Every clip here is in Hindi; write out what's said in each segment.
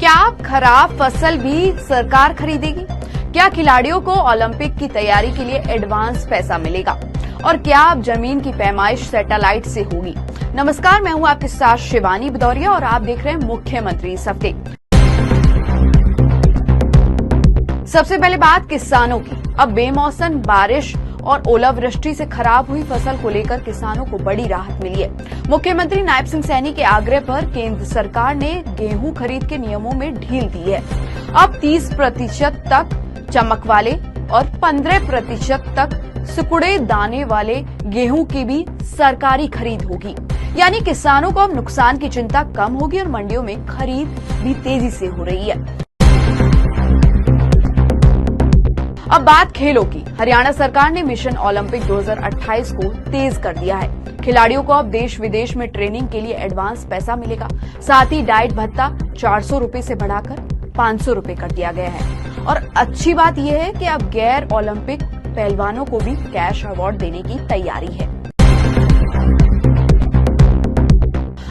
क्या खराब फसल भी सरकार खरीदेगी? क्या खिलाड़ियों को ओलंपिक की तैयारी के लिए एडवांस पैसा मिलेगा? और क्या अब जमीन की पैमाइश सैटेलाइट से होगी? नमस्कार, मैं हूं आपके साथ शिवानी भदौरिया और आप देख रहे हैं मुख्यमंत्री इस हफ्ते। सबसे पहले बात किसानों की। अब बेमौसम बारिश और ओलावृष्टि से खराब हुई फसल को लेकर किसानों को बड़ी राहत मिली है। मुख्यमंत्री नायब सिंह सैनी के आग्रह पर केंद्र सरकार ने गेहूं खरीद के नियमों में ढील दी है। अब 30% तक चमक वाले और 15% तक सिकुड़े दाने वाले गेहूं की भी सरकारी खरीद होगी। यानी किसानों को अब नुकसान की चिंता कम होगी और मंडियों में खरीद भी तेजी से हो रही है। अब बात खेलों की। हरियाणा सरकार ने मिशन ओलंपिक 2028 को तेज कर दिया है। खिलाड़ियों को अब देश विदेश में ट्रेनिंग के लिए एडवांस पैसा मिलेगा। साथ ही डाइट भत्ता 400 रुपए से बढ़ाकर 500 रुपए कर दिया गया है। और अच्छी बात यह है कि अब गैर ओलंपिक पहलवानों को भी कैश अवार्ड देने की तैयारी है।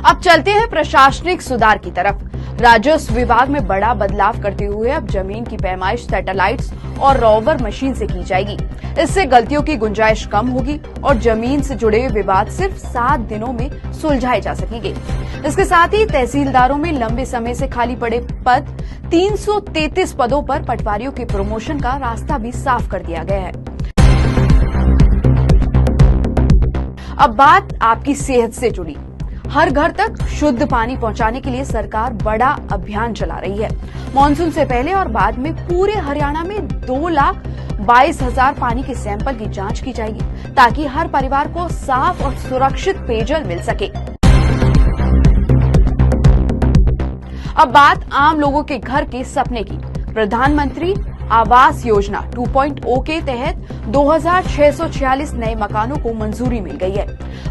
अब चलते हैं प्रशासनिक सुधार की तरफ। राजस्व विभाग में बड़ा बदलाव करते हुए अब जमीन की पैमाइश सैटेलाइट्स और रोवर मशीन से की जाएगी। इससे गलतियों की गुंजाइश कम होगी और जमीन से जुड़े विवाद सिर्फ 7 दिनों में सुलझाए जा सकेंगे। इसके साथ ही तहसीलदारों में लंबे समय से खाली पड़े पद 333 पदों पर पटवारियों के प्रमोशन का रास्ता भी साफ कर दिया गया है। अब बात आपकी सेहत से जुड़ी। हर घर तक शुद्ध पानी पहुंचाने के लिए सरकार बड़ा अभियान चला रही है। मानसून से पहले और बाद में पूरे हरियाणा में 2,22,000 पानी के सैंपल की जांच की जाएगी ताकि हर परिवार को साफ और सुरक्षित पेयजल मिल सके। अब बात आम लोगों के घर के सपने की। प्रधानमंत्री आवास योजना 2.0 के तहत 2,646 नए मकानों को मंजूरी मिल गई है।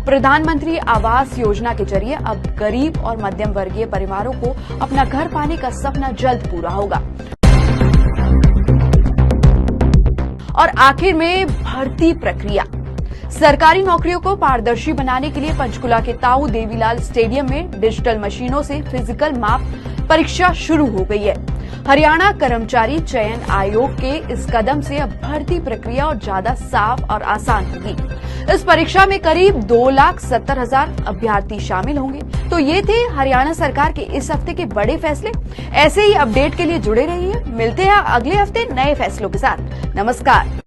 प्रधानमंत्री आवास योजना के जरिए अब गरीब और मध्यम वर्गीय परिवारों को अपना घर पाने का सपना जल्द पूरा होगा। और आखिर में भर्ती प्रक्रिया। सरकारी नौकरियों को पारदर्शी बनाने के लिए पंचकुला के ताऊ देवीलाल स्टेडियम में डिजिटल मशीनों से फिजिकल माप परीक्षा शुरू हो गई है। हरियाणा कर्मचारी चयन आयोग के इस कदम से अब भर्ती प्रक्रिया और ज्यादा साफ और आसान होगी। इस परीक्षा में करीब 2,70,000 अभ्यर्थी शामिल होंगे। तो ये थे हरियाणा सरकार के इस हफ्ते के बड़े फैसले। ऐसे ही अपडेट के लिए जुड़े रहिए। मिलते हैं अगले हफ्ते नए फैसलों के साथ। नमस्कार।